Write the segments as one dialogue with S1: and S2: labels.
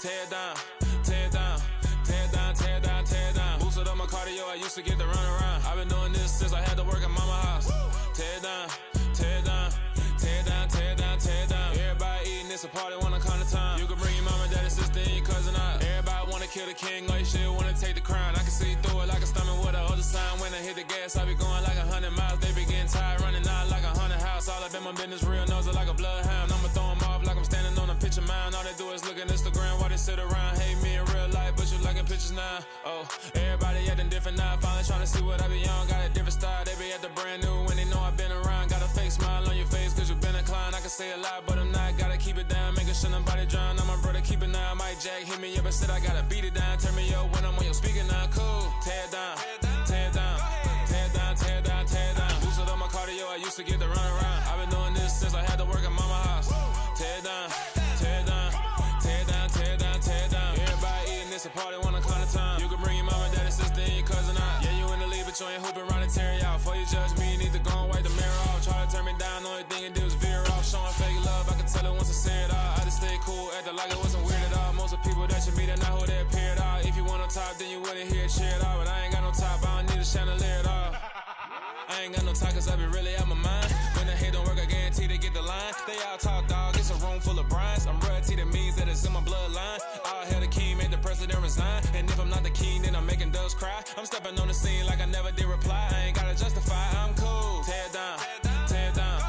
S1: tear it down, tear it down, tear it down, tear it down, tear it down. Boosted up my cardio, I used to get to run around. I've been doing this since I had to work at mama house. Tear it down, tear it down, tear it down, tear it down, tear it down. Everybody eating, it's a party, one kind of time. You can bring your mama, daddy, sister, and your cousin out. Everybody wanna kill the king, or you shit wanna take the crown. I can see through it like a stomach with a other sign. When I hit the gas, I be going like 100 miles. They be getting tired, running out like 100 house. All up in my business, real nose like a bloodhound. I'ma throw them off like I'm standing on a picture mound. All they do is look at Instagram while they sit around. Hate me in real life, but you liking pictures now. Oh, everybody acting different now. Finally trying to see what I be on. Got a different style, they be at the brand new when they know I've been around. Got a fake smile on your face cause you been inclined. I can say a lot, but I'm not. Gotta keep it down, making sure nobody drown. I'm my brother, keep it now. Mike Jack hit me up and said I gotta beat it down. Turn me up when I'm on your speaker now. Cool, tear it down, tear it down, tear it down, tear it down, tear it down. Boosted up my cardio, I used to get to run around. I've been doing this since I had to work at mama house. Tear it down, tear it down, tear it down, tear it down, tear it down. Everybody eating, it's a party, one kind of time. You can bring your mama, daddy, sister, and your cousin out. Yeah, you in the lead, but you ain't hooping around and tear out. Before you judge me, you need to go and wipe the mirror off. Try to turn me down, only thing you did was veer off. Showing fake love, I can tell it once I say it all. I just stay cool, acting like it wasn't weird at all. Most of the people that you meet are not who they appear at all. If you want on top, then you wouldn't hear it cheer at all. But I ain't got no top, I don't need a chandelier at all. I ain't got no talk cause I be really out my mind. When the hate don't work, I guarantee they get the line. They all talk dog, it's a room full of Bryans. I'm royalty, that means that it's in my bloodline. All hell the king, made the president resign. And if I'm not the king, then I'm making doves cry. I'm stepping on the scene like I never did reply. I ain't gotta justify, I'm cool. Tear it down, tear it down.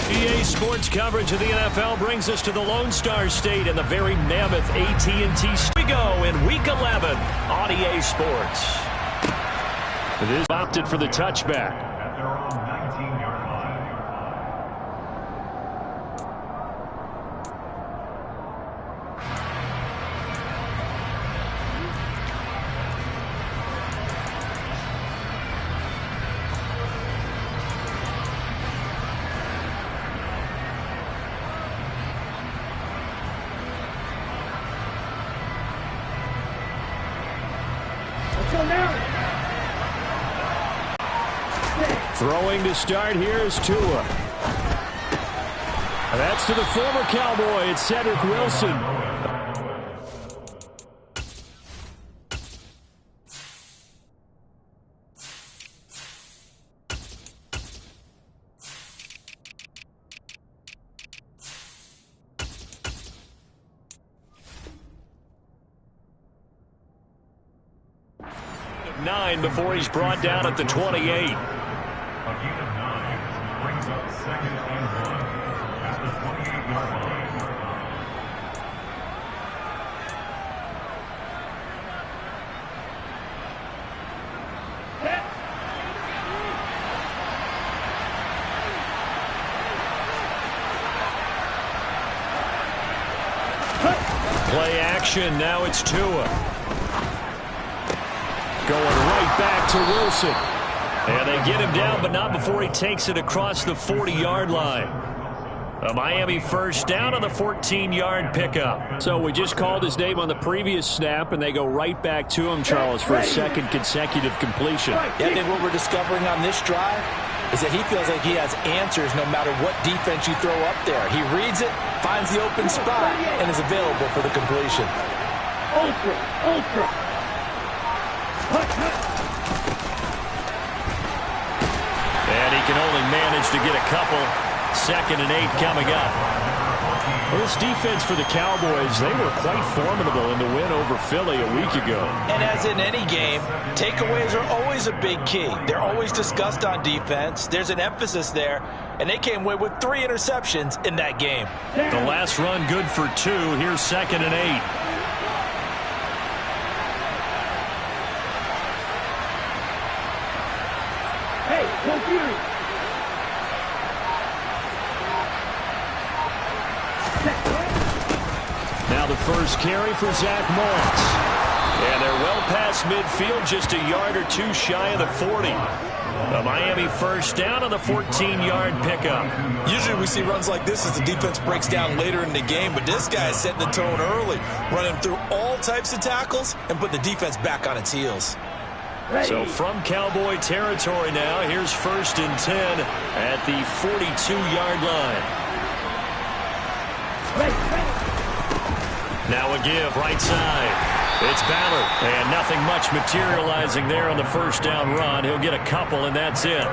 S2: EA Sports coverage of the NFL brings us to the Lone Star State and the very mammoth AT&T. We go in Week 11 on EA Sports. This opted for the touchback.
S3: At their own 19-yard line.
S2: Throwing to start here is Tua. That's to the former Cowboy. It's Cedric Wilson. Nine before he's brought down at the 28.
S3: A gain of 9 brings up 2nd and 1 at the 28-yard line.
S2: Play action, now it's Tua. Going right back to Wilson. And they get him down, but not before he takes it across the 40-yard line. A Miami first down on the 14-yard pickup. So we just called his name on the previous snap, and they go right back to him, Charles, for a second consecutive completion.
S4: Yeah, I think what we're discovering on this drive is that he feels like he has answers no matter what defense you throw up there. He reads it, finds the open spot, and is available for the completion.
S2: And he can only manage to get a couple. 2nd and 8 coming up. Well, this defense for the Cowboys, they were quite formidable in the win over Philly a week ago.
S4: And as in any game, takeaways are always a big key. They're always discussed on defense. There's an emphasis there, and they came away with 3 interceptions in that game.
S2: The last run good for 2. Here's 2nd and 8. Now the first carry for Zach Moss. And they're well past midfield, just a yard or 2 shy of the 40. A Miami first down on the 14-yard pickup.
S4: Usually we see runs like this as the defense breaks down later in the game, but this guy is setting the tone early, running through all types of tackles and put the defense back on its heels.
S2: So from Cowboy territory now, here's 1st and 10 at the 42-yard line. Now a give, right side. It's Ballard, and nothing much materializing there on the first down run. He'll get a couple, and that's it.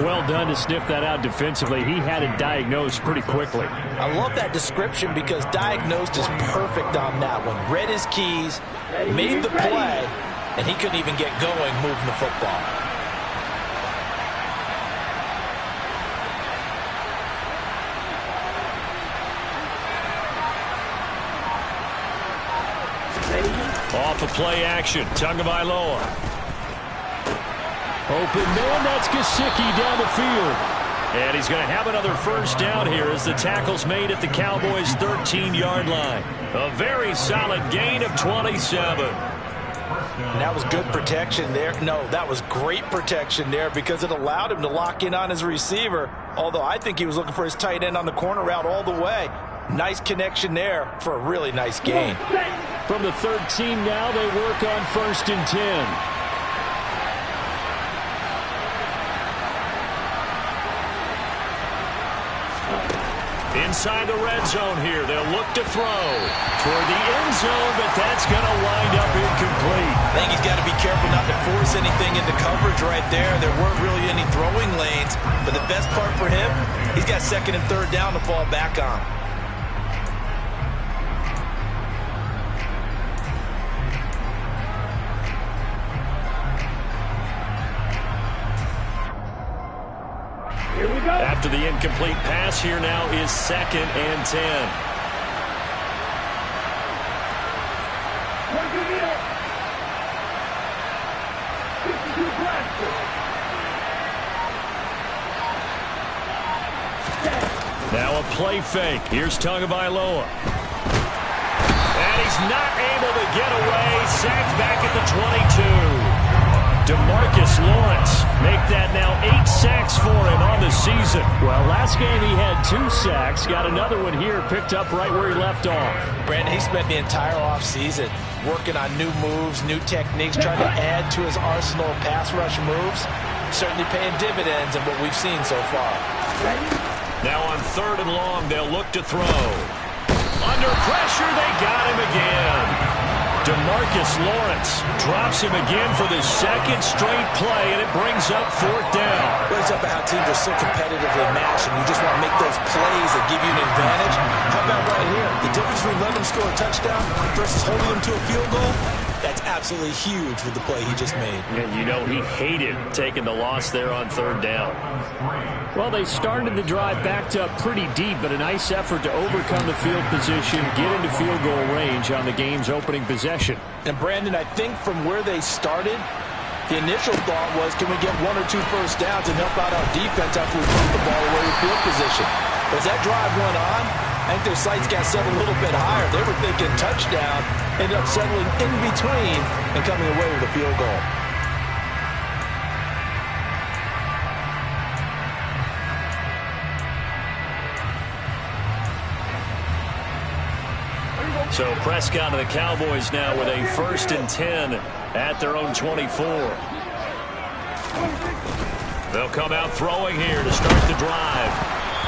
S5: Well done to sniff that out defensively. He had it diagnosed pretty quickly.
S4: I love that description because diagnosed is perfect on that one. Read his keys, made the play, and he couldn't even get going moving the football.
S2: Off of play action, Tagovailoa.
S5: Open man, that's Gesicki down the field.
S2: And he's going to have another first down here as the tackle's made at the Cowboys' 13-yard line. A very solid gain of 27.
S4: And that was good protection there. No, that was great protection there because it allowed him to lock in on his receiver, although I think he was looking for his tight end on the corner route all the way. Nice connection there for a really nice gain.
S5: From the 13 now, they work on 1st and 10.
S2: Inside the red zone here, they'll look to throw toward the end zone, but that's going to wind up incomplete.
S4: I think he's got to be careful not to force anything into coverage right there. There weren't really any throwing lanes, but the best part for him, he's got 2nd and 3rd down to fall back on.
S2: After the incomplete pass, here now is 2nd and 10. Now a play fake. Here's Tagovailoa. And he's not able to get away. Sacked back at the 22. DeMarcus Lawrence make that now 8 sacks for him on the season.
S5: Well, last game he had 2 sacks. Got another one here, picked up right where he left off.
S4: Brandon, he spent the entire offseason working on new moves, new techniques, trying to add to his arsenal of pass rush moves. Certainly paying dividends in what we've seen so far.
S2: Now on 3rd and long, they'll look to throw. Under pressure, they got him again. DeMarcus Lawrence drops him again for the 2nd straight play, and it brings up 4th down.
S4: What is up about how teams are so competitively matched, and you just want to make those plays that give you an advantage? How about right here? The difference between letting them score a touchdown versus holding them to a field goal? That's absolutely huge with the play he just made.
S2: And you know he hated taking the loss there on 3rd down.
S5: Well, they started the drive backed up pretty deep, but a nice effort to overcome the field position, get into field goal range on the game's opening possession.
S4: And Brandon, I think from where they started, the initial thought was, can we get 1 or 2 first downs and help out our defense after we put the ball away with field position? But as that drive went on, I think their sights got set a little bit higher. They were thinking touchdown, ended up settling in between and coming away with a field goal.
S2: So Prescott and the Cowboys now with a 1st and 10 at their own 24. They'll come out throwing here to start the drive.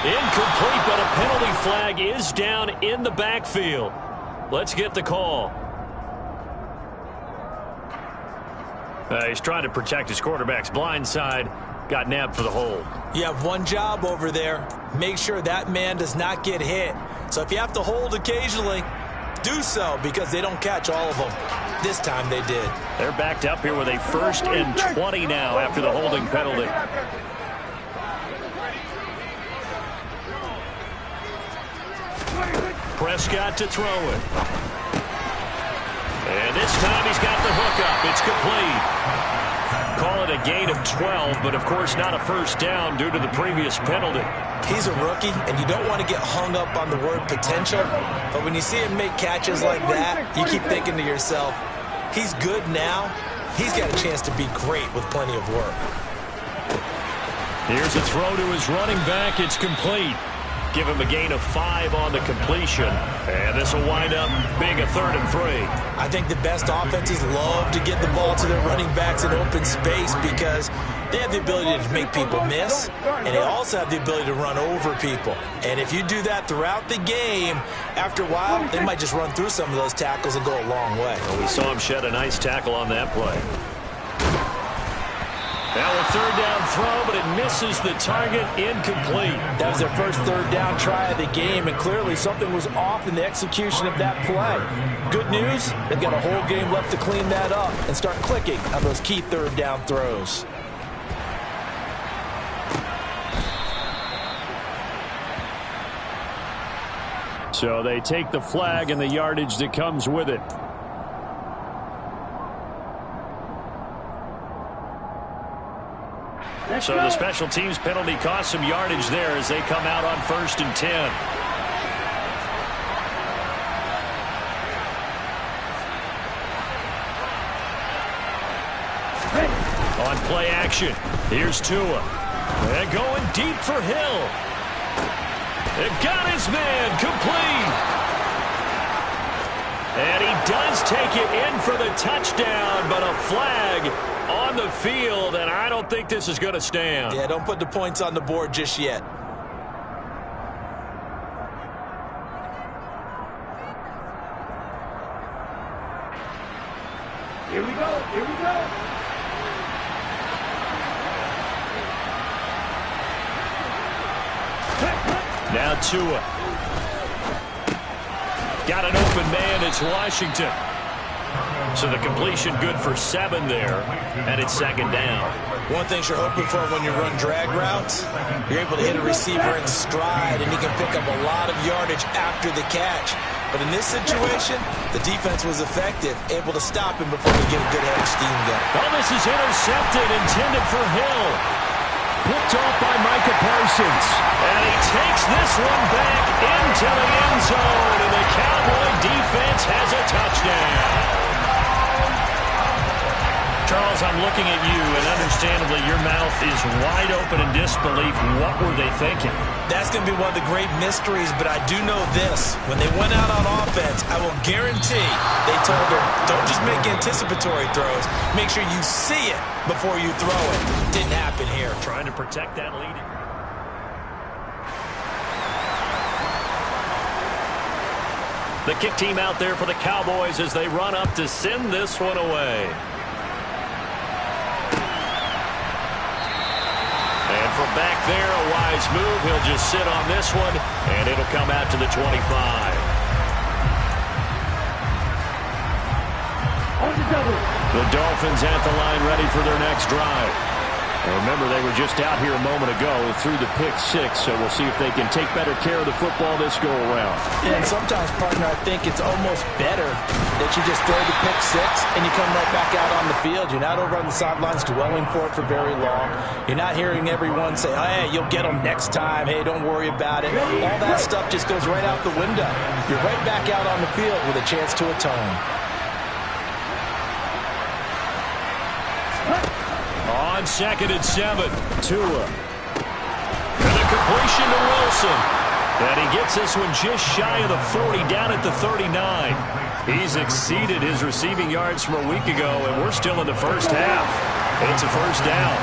S2: Incomplete, but a penalty flag is down in the backfield. Let's get the call. He's trying to protect his quarterback's blind side. Got nabbed for the hold.
S4: You have one job over there. Make sure that man does not get hit. So if you have to hold occasionally, do so, because they don't catch all of them. This time they did.
S2: They're backed up here with a 1st and 20 now after the holding penalty. Prescott to throw it. And this time he's got the hook up. It's complete. Call it a gain of 12, but of course not a first down due to the previous penalty.
S4: He's a rookie, and you don't want to get hung up on the word potential, but when you see him make catches like that, you keep thinking to yourself, he's good now. He's got a chance to be great with plenty of work.
S2: Here's a throw to his running back. It's complete. Give him a gain of 5 on the completion. And this will wind up being a 3rd and 3.
S4: I think the best offenses love to get the ball to their running backs in open space because They have the ability to make people miss, and they also have the ability to run over people. And if you do that throughout the game, after a while, they might just run through some of those tackles and go a long way.
S2: Well, we saw him shed a nice tackle on that play. Now a third down throw, but it misses the target, incomplete.
S4: That was their first third down try of the game, and clearly something was off in the execution of that play. Good news, they've got a whole game left to clean that up and start clicking on those key third down throws.
S5: So they take the flag and the yardage that comes with it.
S2: So the special teams penalty cost some yardage there as they come out on 1st and 10. On play action, here's Tua. And going deep for Hill. It got his man complete. And he does take it in for the touchdown, but a flag on the field, and I don't think this is going to stand.
S4: Yeah, don't put the points on the board just yet.
S3: Here we go. Here we go.
S2: Now Tua. Got an open man. It's Washington. So the completion good for 7 there, and it's 2nd down.
S4: One thing you're hoping for when you run drag routes, you're able to hit a receiver in stride, and he can pick up a lot of yardage after the catch. But in this situation, the defense was effective, able to stop him before he get a good head of steam going.
S2: Oh, this is intercepted, intended for Hill.
S5: Picked off by Micah Parsons.
S2: And he takes this one back into the end zone, and the Cowboy defense has a touchdown. Charles, I'm looking at you, and understandably your mouth is wide open in disbelief. What were they thinking?
S4: That's going to be one of the great mysteries, but I do know this. When they went out on offense, I will guarantee they told her, don't just make anticipatory throws. Make sure you see it before you throw it. Didn't happen here.
S2: Trying to protect that lead. The kick team out there for the Cowboys as they run up to send this one away. And from back there, a wise move. He'll just sit on this one, and it'll come out to the 25. The Dolphins at the line ready for their next drive. And remember, they were just out here a moment ago through the pick 6, so we'll see if they can take better care of the football this go-around.
S4: And sometimes, partner, I think it's almost better that you just throw the pick 6 and you come right back out on the field. You're not over on the sidelines dwelling for it for very long. You're not hearing everyone say, oh, hey, you'll get them next time. Hey, don't worry about it. All that stuff just goes right out the window. You're right back out on the field with a chance to atone.
S2: On 2nd and 7, Tua. And a completion to Wilson. And he gets this one just shy of the 40, down at the 39. He's exceeded his receiving yards from a week ago, and we're still in the first half. It's a first down.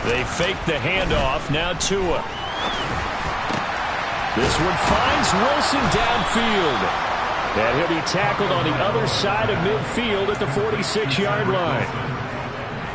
S2: They fake the handoff. Now Tua. This one finds Wilson downfield. And he'll be tackled on the other side of midfield at the 46-yard line.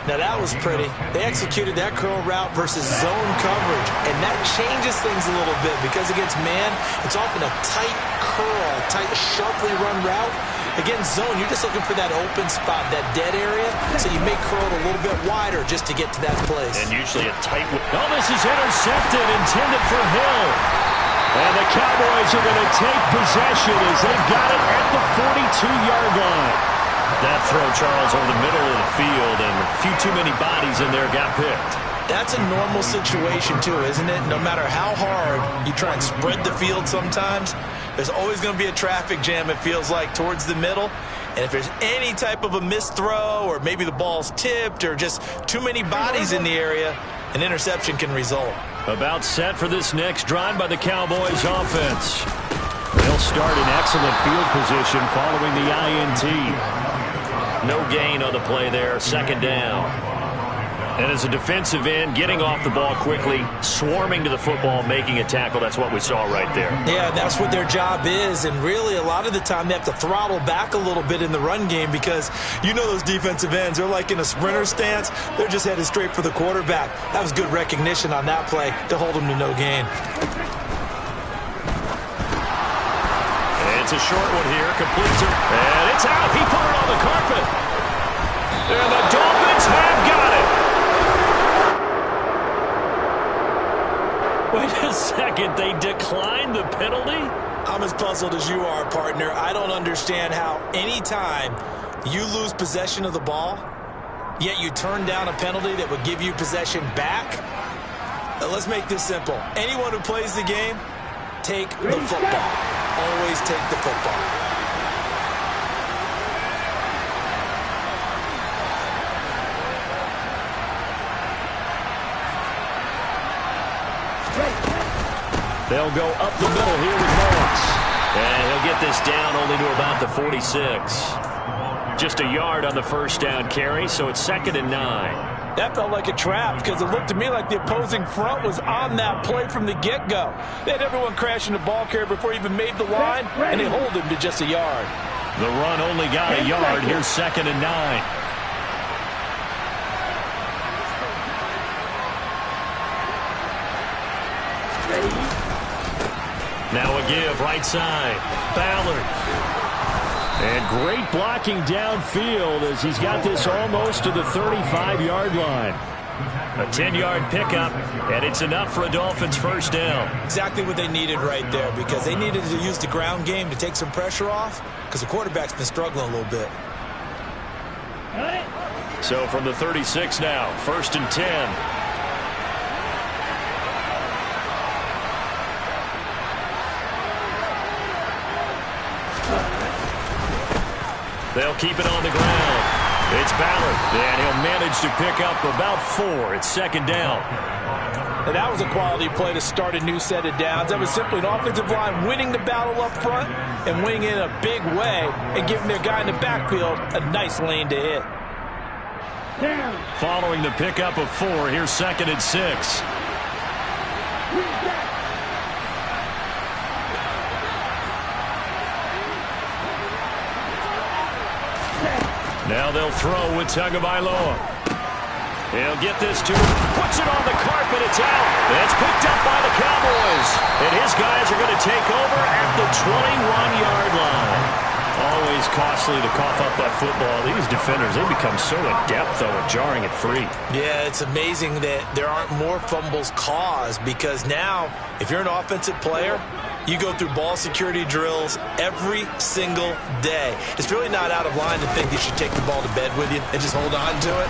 S4: Now that was pretty. They executed that curl route versus zone coverage, and that changes things a little bit because against man, it's often a tight curl, tight, sharply run route. Against zone, you're just looking for that open spot, that dead area, so you may curl it a little bit wider just to get to that place.
S2: And usually a tight one. Oh, this is intercepted, intended for Hill. And the Cowboys are going to take possession as they've got it at the 42-yard line. That throw, Charles, over the middle of the field, and a few too many bodies in there got picked.
S4: That's a normal situation, too, isn't it? No matter how hard you try and spread the field sometimes, there's always going to be a traffic jam, it feels like, towards the middle. And if there's any type of a missed throw or maybe the ball's tipped or just too many bodies in the area, an interception can result.
S2: About set for this next drive by the Cowboys offense. They'll start in excellent field position following the INT. No gain on the play there, second down. And as a defensive end, getting off the ball quickly, swarming to the football, making a tackle, that's what we saw right there.
S4: Yeah, that's what their job is, and really a lot of the time they have to throttle back a little bit in the run game because you know those defensive ends, they're like in a sprinter stance. They're just headed straight for the quarterback. That was good recognition on that play to hold them to no gain.
S2: It's a short one here, completes it, and it's out. He put it on the carpet. And the Dolphins have got it. Wait a second, they declined the penalty?
S4: I'm as puzzled as you are, partner. I don't understand how any time you lose possession of the ball, yet you turn down a penalty that would give you possession back. Now, let's make this simple. Anyone who plays the game, take the football. Always take the football.
S2: They'll go up the middle here with Lawrence. And he'll get this down only to about the 46. Just a yard on the first down carry, so it's 2nd and 9.
S4: That felt like a trap because it looked to me like the opposing front was on that play from the get-go. They had everyone crashing the ball carrier before he even made the line, and they hold him to just a yard.
S2: The run only got a yard. Here's 2nd and 9. Now a give, right side. Ballard. And great blocking downfield as he's got this almost to the 35-yard line. A 10-yard pickup, and it's enough for a Dolphins first down.
S4: Exactly what they needed right there because they needed to use the ground game to take some pressure off because the quarterback's been struggling a little bit.
S2: So from the 36 now, 1st and 10. They'll keep it on the ground. It's Ballard, and he'll manage to pick up about 4. It's 2nd down.
S4: And that was a quality play to start a new set of downs. That was simply an offensive line winning the battle up front and winning it in a big way and giving their guy in the backfield a nice lane to hit.
S2: Following the pickup of 4, here's 2nd and 6. Now they'll throw with Tagovailoa. He'll get this to him. Puts it on the carpet. It's out. It's picked up by the Cowboys. And his guys are going to take over at the 21-yard line. Always costly to cough up that football. These defenders, they become so adept, though, at jarring it free.
S4: Yeah, it's amazing that there aren't more fumbles caused because now, if you're an offensive player, you go through ball security drills every single day. It's really not out of line to think you should take the ball to bed with you and just hold on to it.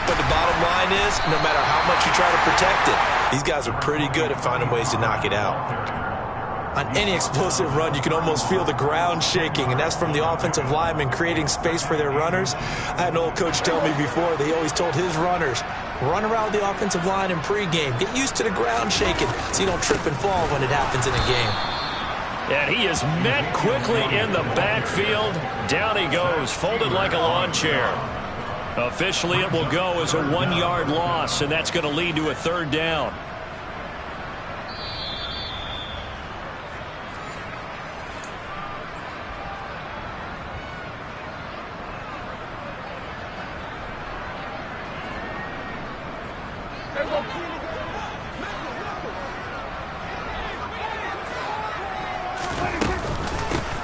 S4: But the bottom line is, no matter how much you try to protect it, these guys are pretty good at finding ways to knock it out. On any explosive run, you can almost feel the ground shaking, and that's from the offensive linemen creating space for their runners. I had an old coach tell me before, they always told his runners, run around the offensive line in pregame. Get used to the ground shaking so you don't trip and fall when it happens in a game.
S2: And he is met quickly in the backfield. Down he goes, folded like a lawn chair. Officially, it will go as a 1-yard loss, and that's going to lead to a 3rd down.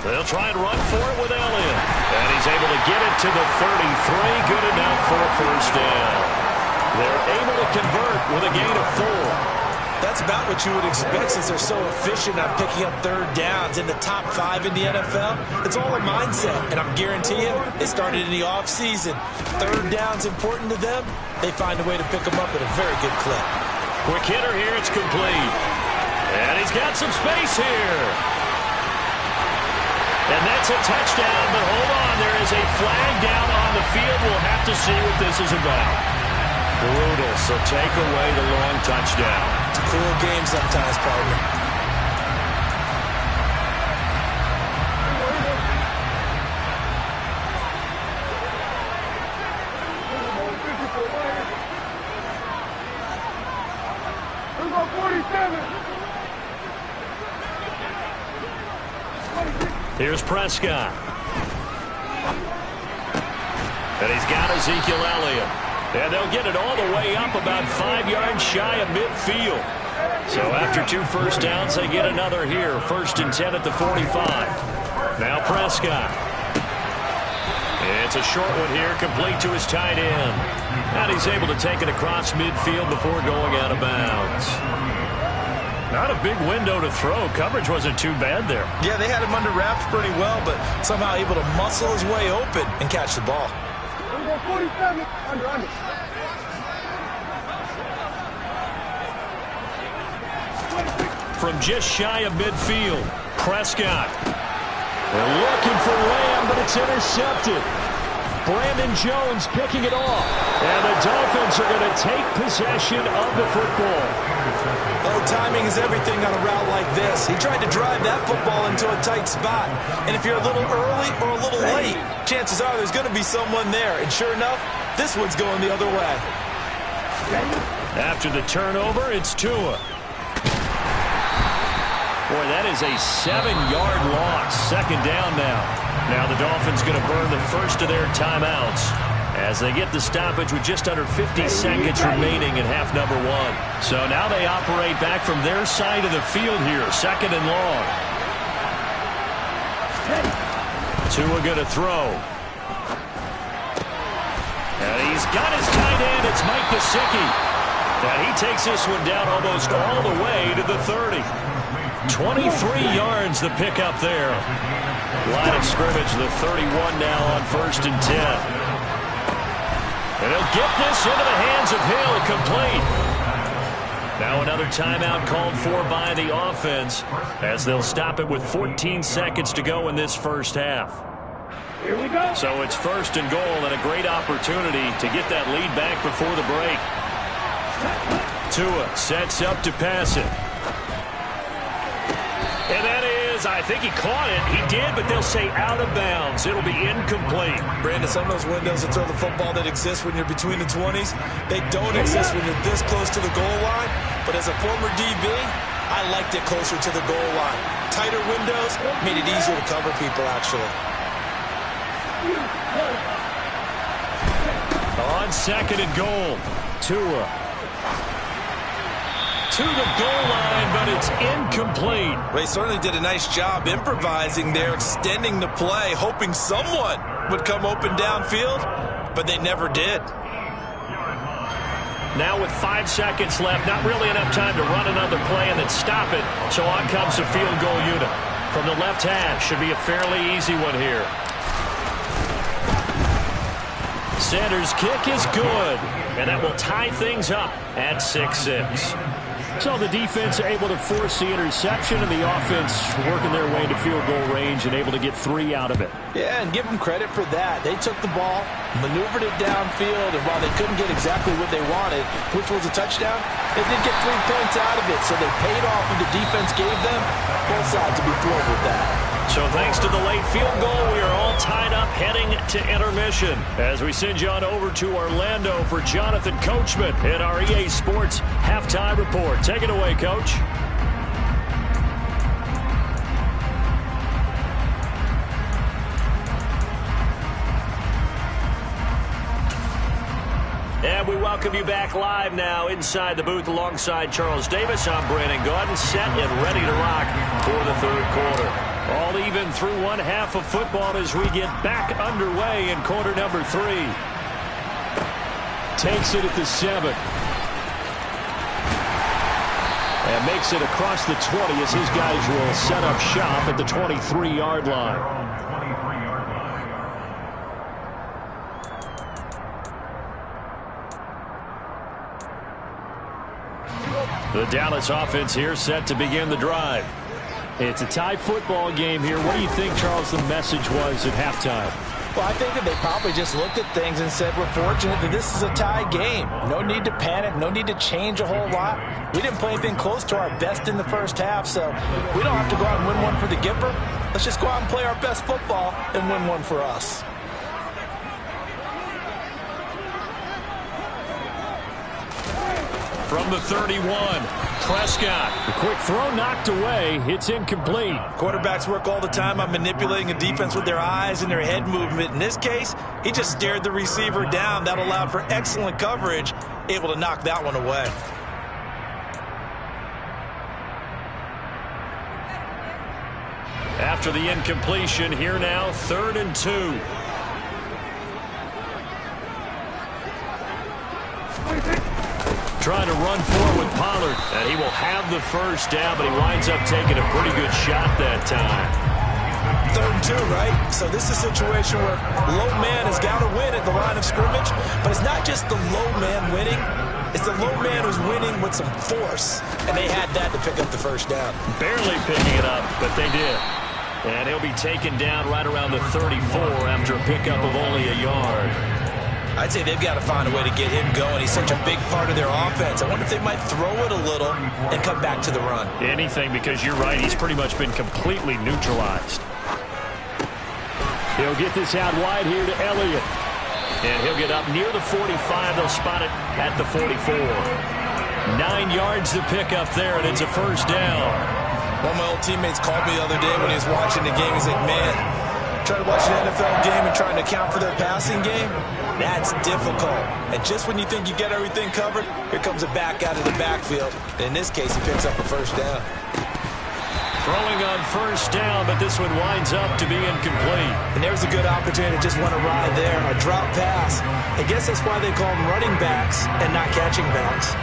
S2: They'll try and run for it with Elliott. And he's able to get it to the 33. Good enough for a first down. They're able to convert with a gain of 4.
S4: That's about what you would expect since they're so efficient on picking up 3rd downs in the top 5 in the NFL. It's all a mindset, and I'm guaranteeing it started in the offseason. 3rd down's important to them. They find a way to pick them up at a very good clip.
S2: Quick hitter here. It's complete. And he's got some space here. And that's a touchdown, but hold on. There is a flag down on the field. We'll have to see what this is about. Brutal, so take away the long touchdown.
S4: It's a cool game sometimes, partner.
S2: Here's Prescott. And he's got Ezekiel Elliott. And they'll get it all the way up about 5 yards shy of midfield. So after 2 first downs, they get another here. 1st and 10 at the 45. Now Prescott. It's a short one here, complete to his tight end. And he's able to take it across midfield before going out of bounds. Not a big window to throw. Coverage wasn't too bad there.
S4: Yeah, they had him under wraps pretty well, but somehow able to muscle his way open and catch the ball.
S2: From just shy of midfield, Prescott. They're looking for Lamb, but it's intercepted. Brandon Jones picking it off. And the Dolphins are going to take possession of the football.
S4: Oh, timing is everything on a route like this. He tried to drive that football into a tight spot. And if you're a little early or a little late, chances are there's going to be someone there. And sure enough, this one's going the other way.
S2: After the turnover, it's Tua. Boy, that is a 7-yard loss. 2nd down now. Now the Dolphins going to burn the first of their timeouts as they get the stoppage with just under 50 seconds remaining in half number 1. So now they operate back from their side of the field here, 2nd and long. Tua going to throw. And he's got his tight end. It's Mike Gesicki. And he takes this one down almost all the way to the 30. 23 yards the pickup there. Line of scrimmage, the 31 now on 1st and 10. And he'll get this into the hands of Hill, complete. Now another timeout called for by the offense as they'll stop it with 14 seconds to go in this first half.
S6: Here we go.
S2: So it's 1st and goal and a great opportunity to get that lead back before the break. Tua sets up to pass it. And that is, I think he caught it. He did, but they'll say out of bounds. It'll be incomplete.
S4: Brandon, some of those windows to throw the football that exist when you're between the 20s, they don't exist when you're this close to the goal line. But as a former DB, I liked it closer to the goal line. Tighter windows made it easier to cover people, actually.
S2: On 2nd and goal, Tua. To the goal line, but it's incomplete.
S4: They certainly did a nice job improvising there, extending the play, hoping someone would come open downfield, but they never did.
S2: Now with 5 seconds left, not really enough time to run another play and then stop it. So on comes the field goal unit. From the left half, should be a fairly easy one here. Sanders' kick is good, and that will tie things up at 6-6.
S5: So the defense able to force the interception, and the offense working their way to field goal range and able to get 3 out of it.
S4: Yeah, and give them credit for that. They took the ball, maneuvered it downfield, and while they couldn't get exactly what they wanted, which was a touchdown, they did get 3 points out of it, so they paid off what the defense gave them. Both sides to be thrilled with that.
S2: So thanks to the late field goal, we are all tied up heading to intermission as we send you on over to Orlando for Jonathan Coachman in our EA Sports Halftime Report. Take it away, Coach. And we welcome you back live now inside the booth alongside Charles Davis. I'm Brandon Gaudin, set and ready to rock for the 3rd quarter. All even through 1 half of football as we get back underway in quarter number 3.
S5: Takes it at the 7. And makes it across the 20 as his guys will set up shop at the 23-yard line.
S2: The Dallas offense here set to begin the drive.
S5: It's a tie football game here. What do you think, Charles, the message was at halftime?
S4: Well, I think that they probably just looked at things and said, we're fortunate that this is a tie game. No need to panic, no need to change a whole lot. We didn't play anything close to our best in the first half, so we don't have to go out and win one for the Gipper. Let's just go out and play our best football and win one for us.
S2: From the 31, Prescott.
S5: The quick throw knocked away. It's incomplete.
S4: Quarterbacks work all the time on manipulating a defense with their eyes and their head movement. In this case, he just stared the receiver down. That allowed for excellent coverage, able to knock that one away.
S2: After the incompletion, here now, 3rd and 2. Trying to run forward with Pollard, and he will have the first down, but he winds up taking a pretty good shot that time.
S4: 3rd and 2, right? So this is a situation where low man has got to win at the line of scrimmage, but it's not just the low man winning. It's the low man who's winning with some force, and they had that to pick up the first down.
S2: Barely picking it up, but they did. And he'll be taken down right around the 34 after a pickup of only a yard.
S4: I'd say they've got to find a way to get him going. He's such a big part of their offense. I wonder if they might throw it a little and come back to the run.
S2: Anything, because you're right, he's pretty much been completely neutralized.
S5: He'll get this out wide here to Elliott.
S2: And he'll get up near the 45. They'll spot it at the 44. 9 yards to pick up there, and it's a first down.
S4: One of my old teammates called me the other day when he was watching the game. He's like, man, trying to watch an NFL game and trying to account for their passing game, that's difficult. And just when you think you get everything covered, here comes a back out of the backfield. And in this case, he picks up a first down.
S2: Throwing on first down, but this one winds up to be incomplete.
S4: And there's a good opportunity to just want to ride there. A drop pass. I guess that's why they call them running backs and not catching backs.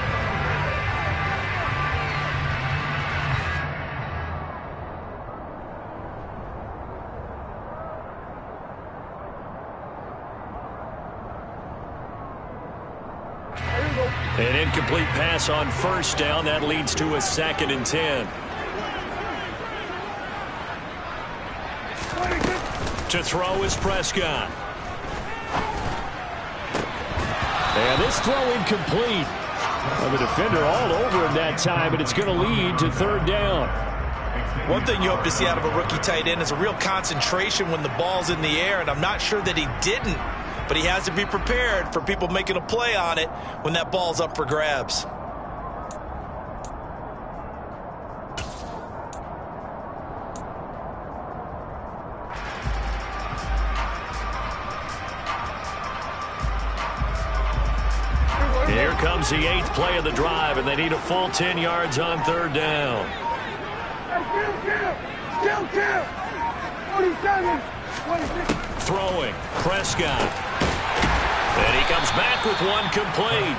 S2: An incomplete pass on first down. That leads to a 2nd and 10. To throw is Prescott.
S5: And this throw incomplete. Well, the defender all over him that time, but it's going to lead to 3rd down.
S4: One thing you hope to see out of a rookie tight end is a real concentration when the ball's in the air, and I'm not sure that he didn't. But he has to be prepared for people making a play on it when that ball's up for grabs.
S2: Here comes the 8th play of the drive, and they need a full 10 yards on 3rd down. Throwing, Prescott. And he comes back with one complete.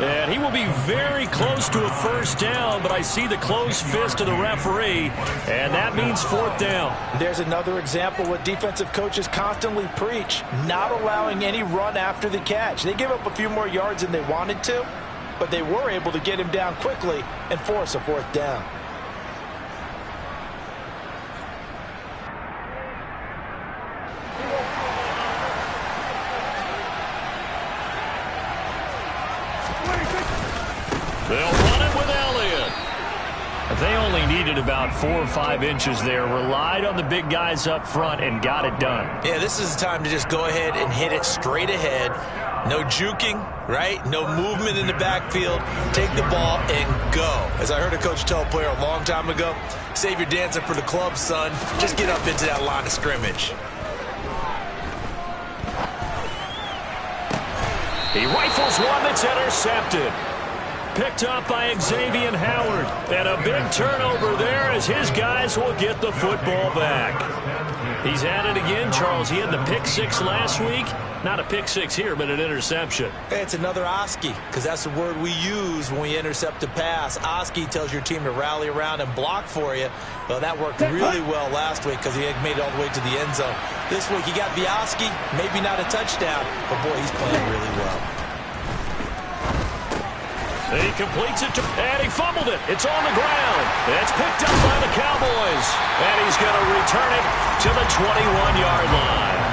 S2: And he will be very close to a first down, but I see the closed fist of the referee, and that means 4th down.
S4: There's another example what defensive coaches constantly preach, not allowing any run after the catch. They gave up a few more yards than they wanted to, but they were able to get him down quickly and force a 4th down.
S2: They'll run it with Elliott. They only needed about 4 or 5 inches there, relied on the big guys up front, and got it done.
S4: Yeah, this is the time to just go ahead and hit it straight ahead. No juking, right? No movement in the backfield. Take the ball and go. As I heard a coach tell a player a long time ago, save your dancing for the club, son. Just get up into that line of scrimmage.
S2: He rifles one that's intercepted. Picked up by Xavier Howard. And a big turnover there as his guys will get the football back. He's at it again, Charles. He had the pick 6 last week. Not a pick 6 here, but an interception.
S4: Hey, it's another Oski, because that's the word we use when we intercept a pass. Oski tells your team to rally around and block for you. Well, that worked really well last week because he had made it all the way to the end zone. This week he got the Oski, maybe not a touchdown, but boy, he's playing really well.
S2: And he completes it, and he fumbled it. It's on the ground. It's picked up by the Cowboys. And he's going to return it to the 21-yard line.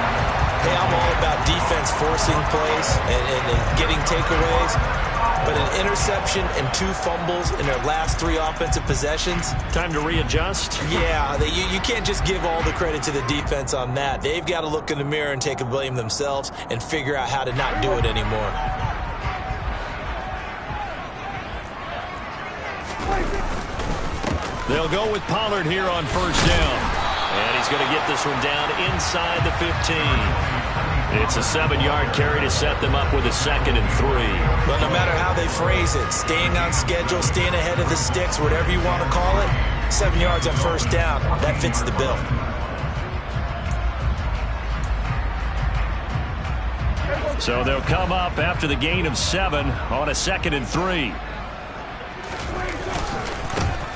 S4: Hey, I'm all about defense forcing plays and getting takeaways. But an interception and 2 fumbles in their last 3 offensive possessions.
S2: Time to readjust?
S4: Yeah, you can't just give all the credit to the defense on that. They've got to look in the mirror and take a blame themselves and figure out how to not do it anymore.
S2: They'll go with Pollard here on first down. And he's going to get this one down inside the 15. It's a 7-yard carry to set them up with a 2nd and 3.
S4: But no matter how they phrase it, staying on schedule, staying ahead of the sticks, whatever you want to call it, 7 yards on first down, that fits the bill.
S2: So they'll come up after the gain of 7 on a 2nd and 3.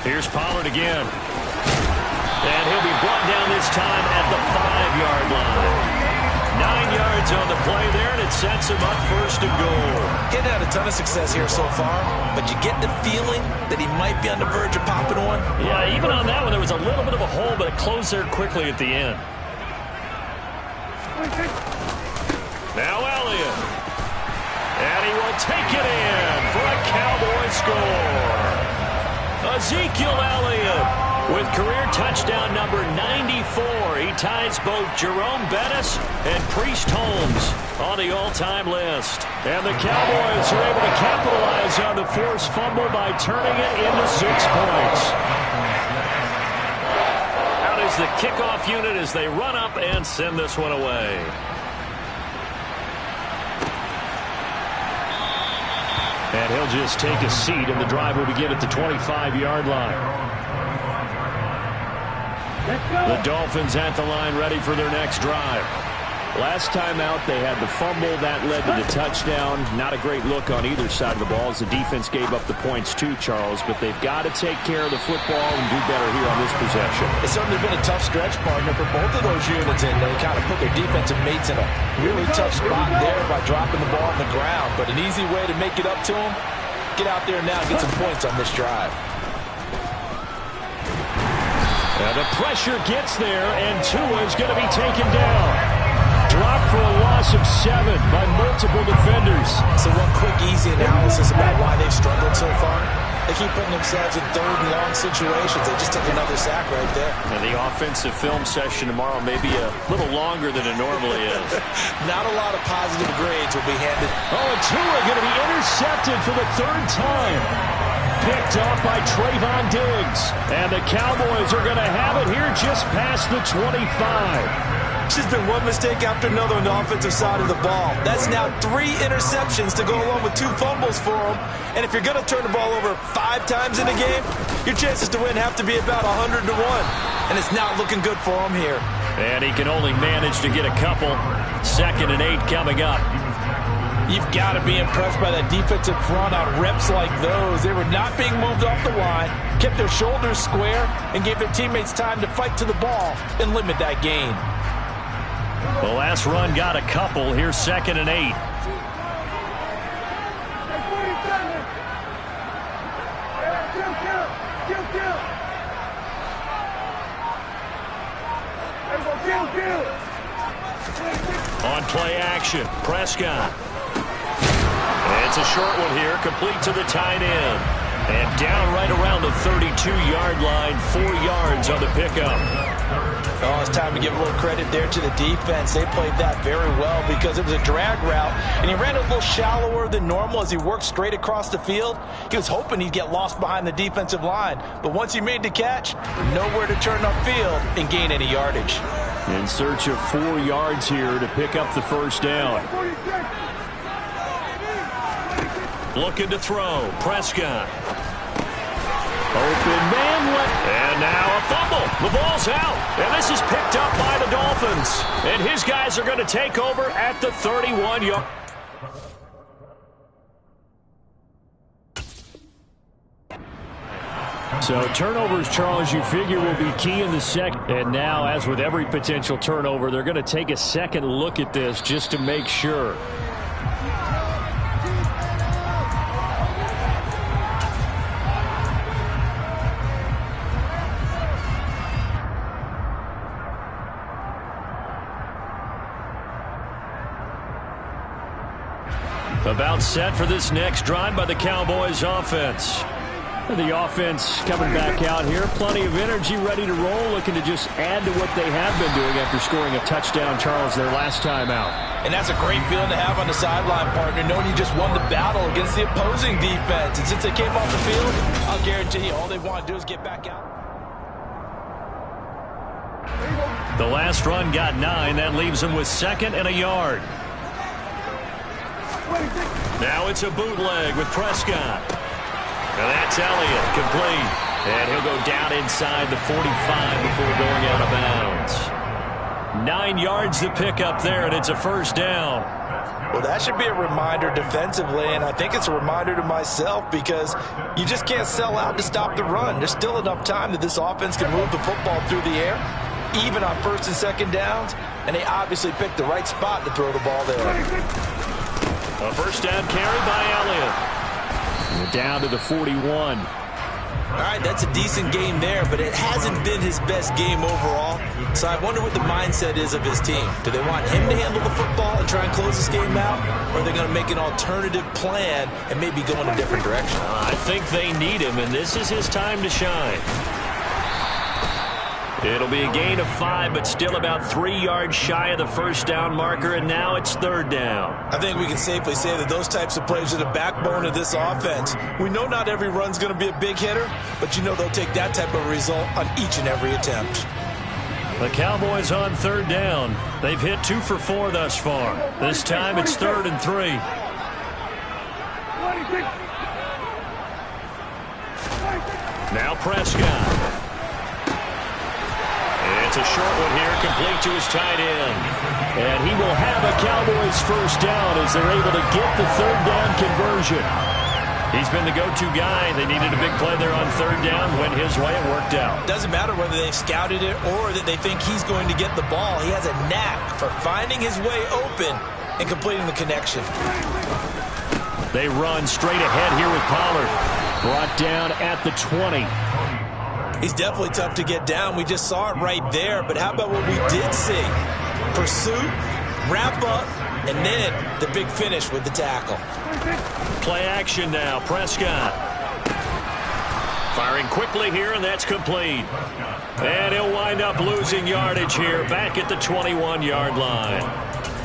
S2: Here's Pollard again. And he'll be brought down this time at the 5-yard line. 9 yards on the play there, and it sets him up 1st and goal.
S4: Getting had a ton of success here so far, but you get the feeling that he might be on the verge of popping one.
S2: Yeah, even on that one, there was a little bit of a hole, but it closed there quickly at the end. Now Elliott. And he will take it in for a Cowboy score. Ezekiel Elliott with career touchdown number 94. He ties both Jerome Bettis and Priest Holmes on the all-time list. And the Cowboys are able to capitalize on the forced fumble by turning it into 6 points. Out is the kickoff unit as they run up and send this one away. And he'll just take a seat, and the drive will begin at the 25-yard line. The Dolphins at the line ready for their next drive.
S5: Last time out, they had the fumble. That led to the touchdown. Not a great look on either side of the ball as the defense gave up the points too, Charles. But they've got to take care of the football and do better here on this possession.
S4: It's certainly been a tough stretch, partner, for both of those units, and they kind of put their defensive mates in a really tough spot there by dropping the ball on the ground. But an easy way to make it up to them, get out there now and get some points on this drive.
S2: And the pressure gets there, and Tua is going to be taken down. Dropped for a loss of 7 by multiple defenders.
S4: So one quick, easy analysis about why they've struggled so far. They keep putting themselves in 3rd and long situations. They just took another sack right there.
S2: And the offensive film session tomorrow may be a little longer than it normally is.
S4: Not a lot of positive grades will be handed.
S5: Oh, and Tua going to be intercepted for the 3rd time. Picked off by Trayvon Diggs. And the Cowboys are going to have it here just past the 25.
S4: It's just been one mistake after another on the offensive side of the ball. That's now 3 interceptions to go along with 2 fumbles for them. And if you're going to turn the ball over 5 times in a game, your chances to win have to be about 100 to 1. And it's not looking good for him here.
S2: And he can only manage to get a couple. 2nd and 8 coming up.
S4: You've got to be impressed by that defensive front on reps like those. They were not being moved off the line, kept their shoulders square, and gave their teammates time to fight to the ball and limit that gain.
S2: The last run got a couple. Here's 2nd and 8. On play action, Prescott. It's a short one here, complete to the tight end. And down right around the 32-yard line, 4 yards on the pickup.
S4: Oh, it's time to give a little credit there to the defense. They played that very well because it was a drag route, and he ran a little shallower than normal as he worked straight across the field. He was hoping he'd get lost behind the defensive line, but once he made the catch, nowhere to turn upfield and gain any yardage.
S5: In search of 4 yards here to pick up the first down.
S2: Looking to throw, Prescott. Open man, and now a fumble. The ball's out, and this is picked up by the Dolphins. And his guys are going to take over at the 31-yard.
S5: So turnovers, Charles, you figure will be key in the second. And now, as with every potential turnover, they're going to take a second look at this just to make sure.
S2: About set for this next drive by the Cowboys offense.
S5: The offense coming back out here. Plenty of energy, ready to roll, looking to just add to what they have been doing after scoring a touchdown, Charles, their last time out.
S4: And that's a great feeling to have on the sideline, partner, knowing you just won the battle against the opposing defense. And since they came off the field, I'll guarantee you all they want to do is get back out.
S2: The last run got 9. That leaves him with 2nd and a yard. Now it's a bootleg with Prescott. And that's Elliott, complete. And he'll go down inside the 45 before going out of bounds. 9 yards to pick up there, and it's a first down.
S4: Well, that should be a reminder defensively, and I think it's a reminder to myself because you just can't sell out to stop the run. There's still enough time that this offense can move the football through the air, even on 1st and 2nd downs, and they obviously picked the right spot to throw the ball there.
S2: A first down carry by Elliott.
S5: Down to the 41.
S4: All right, that's a decent game there, but it hasn't been his best game overall. So I wonder what the mindset is of his team. Do they want him to handle the football and try and close this game out? Or are they going to make an alternative plan and maybe go in a different direction?
S2: I think they need him, and this is his time to shine. It'll be a gain of 5, but still about 3 yards shy of the first down marker, and now it's 3rd down.
S4: I think we can safely say that those types of plays are the backbone of this offense. We know not every run's going to be a big hitter, but you know they'll take that type of result on each and every attempt.
S2: The Cowboys on 3rd down. They've hit 2 for 4 thus far. This time it's 3rd and 3. Now Prescott. It's a short one here, complete to his tight end. And he will have a Cowboys first down as they're able to get the 3rd down conversion. He's been the go-to guy. They needed a big play there on 3rd down. Went his way, it worked out.
S4: Doesn't matter whether they scouted it or that they think he's going to get the ball. He has a knack for finding his way open and completing the connection.
S2: They run straight ahead here with Pollard.
S5: Brought down at the 20.
S4: He's definitely tough to get down. We just saw it right there. But how about what we did see? Pursuit, wrap up, and then the big finish with the tackle.
S2: Play action now. Prescott. Firing quickly here, and that's complete. And he'll wind up losing yardage here back at the 21-yard line.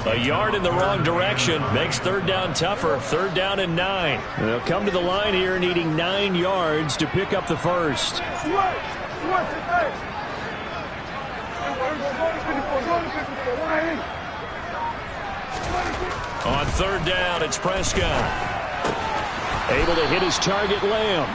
S2: A yard in the wrong direction makes 3rd down tougher. 3rd down and 9.
S5: They'll come to the line here needing 9 yards to pick up the first.
S2: On 3rd down, it's Prescott.
S5: Able to hit his target, Lamb.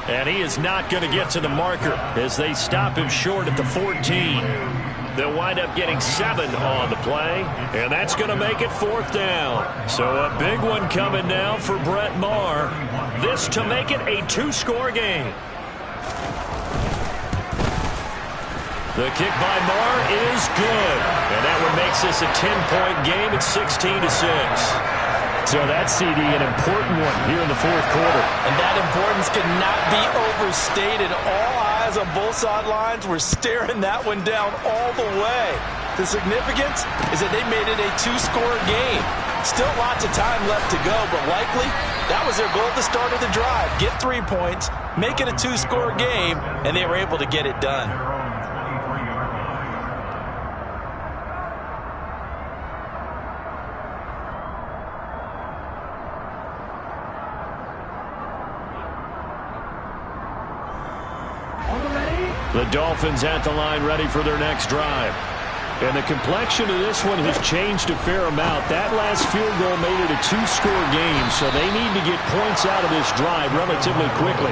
S2: And he is not going to get to the marker as they stop him short at the 14. They'll wind up getting 7 on the play, and that's going to make it 4th down. So a big one coming now for Brett Maher. This to make it a 2-score game. The kick by Maher is good, and that one makes this a 10-point game at 16-6.
S5: So that CD, an important one here in the 4th quarter.
S4: And that importance cannot be overstated. All eyes on both sidelines were staring that one down all the way. The significance is that they made it a 2-score game. Still lots of time left to go, but likely that was their goal at the start of the drive. Get 3 points, make it a 2-score game, and they were able to get it done.
S2: The Dolphins at the line ready for their next drive. And the complexion of this one has changed a fair amount. That last field goal made it a 2-score game, so they need to get points out of this drive relatively quickly.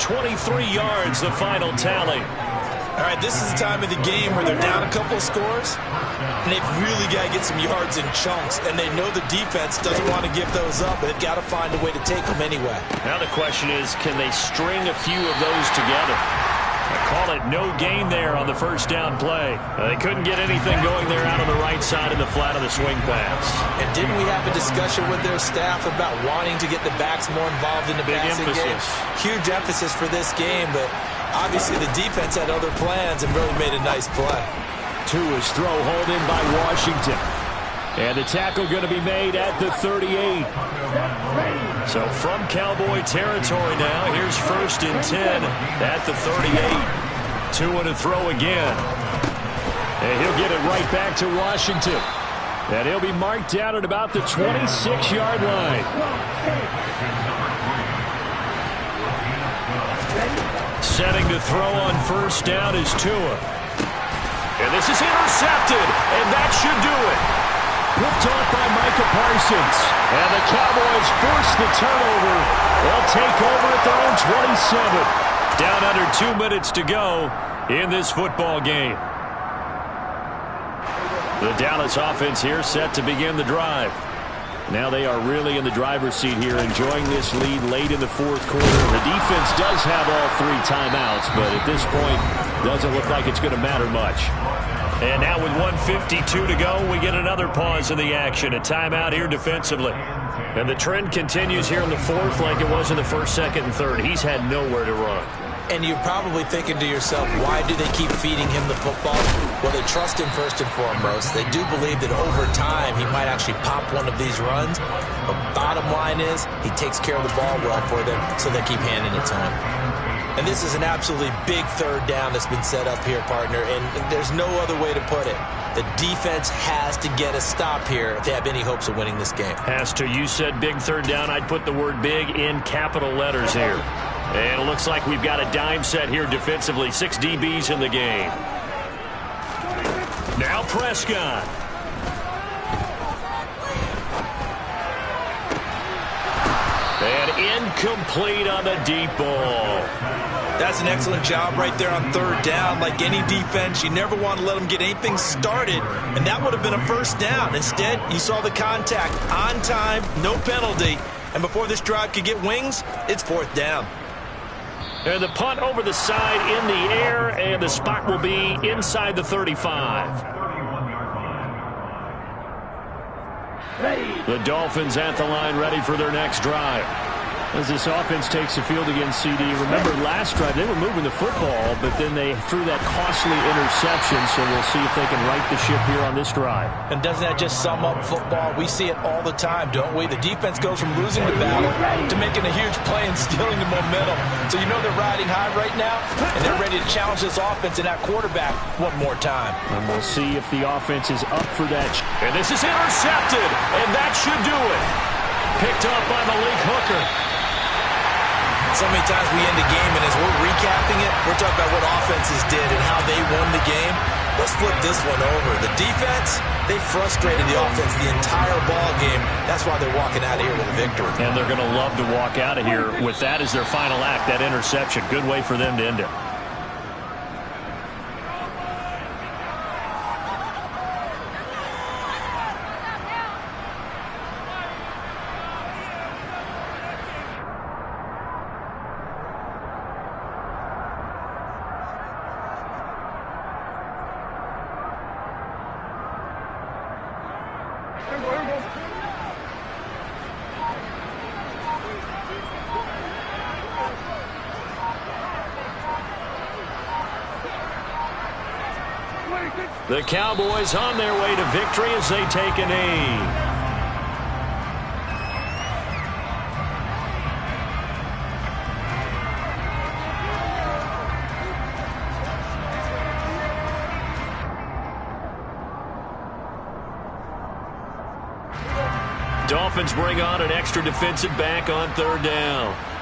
S2: 23 yards, the final tally.
S4: All right, this is the time of the game where they're down a couple of scores, and they've really got to get some yards in chunks, and they know the defense doesn't want to give those up, but they've got to find a way to take them anyway.
S2: Now the question is, can they string a few of those together? I call it no gain there on the first down play. They couldn't get anything going there out on the right side of the flat of the swing pass.
S4: And didn't we have a discussion with their staff about wanting to get the backs more involved in the passing game? Huge emphasis for this game, but obviously the defense had other plans and really made a nice play.
S5: Tua's throw hauled in by Washington.
S2: And the tackle going to be made at the 38. So from Cowboy territory now, here's 1st and 10 at the 38. 2 to throw again. And he'll get it right back to Washington. And he'll be marked down at about the 26-yard line. Setting to throw on 1st down is Tua. And this is intercepted, and that should do it. Picked off by Micah Parsons. And the Cowboys force the turnover. They'll take over at their own 27. Down under 2 minutes to go in this football game. The Dallas offense here set to begin the drive. Now they are really in the driver's seat here, enjoying this lead late in the 4th quarter. The defense does have all 3 timeouts, but at this point, doesn't look like it's going to matter much. And now with 1:52 to go, we get another pause in the action. A timeout here defensively. And the trend continues here in the 4th like it was in the 1st, 2nd, and 3rd. He's had nowhere to run.
S4: And you're probably thinking to yourself, why do they keep feeding him the football? Well, they trust him first and foremost. They do believe that over time he might actually pop one of these runs. But bottom line is he takes care of the ball well for them, so they keep handing it to him. And this is an absolutely big 3rd down that's been set up here, partner, and there's no other way to put it. The defense has to get a stop here if they have any hopes of winning this game.
S2: Has to. You said big 3rd down. I'd put the word big in capital letters here. And it looks like we've got a dime set here defensively. 6 DBs in the game. Now Prescott. And incomplete on the deep ball.
S4: That's an excellent job right there on 3rd down. Like any defense, you never want to let them get anything started, and that would have been a 1st down. Instead, you saw the contact on time, no penalty, and before this drive could get wings, it's 4th down.
S2: And the punt over the side in the air, and the spot will be inside the 35. The Dolphins at the line, ready for their next drive. As this offense takes the field against CD, remember last drive they were moving the football, but then they threw that costly interception, so we'll see if they can right the ship here on this drive.
S4: And doesn't that just sum up football? We see it all the time, don't we? The defense goes from losing the battle to making a huge play and stealing the momentum. So you know they're riding high right now, and they're ready to challenge this offense and that quarterback one more time.
S2: And we'll see if the offense is up for that. And this is intercepted, and that should do it. Picked up by Malik Hooker.
S4: So many times we end the game, and as we're recapping it, we're talking about what offenses did and how they won the game. Let's flip this one over. The defense, they frustrated the offense the entire ball game. That's why they're walking out of here with a victory.
S2: And they're going to love to walk out of here with that as their final act, that interception. Good way for them to end it. The Cowboys on their way to victory as they take a knee. Dolphins bring on an extra defensive back on 3rd down.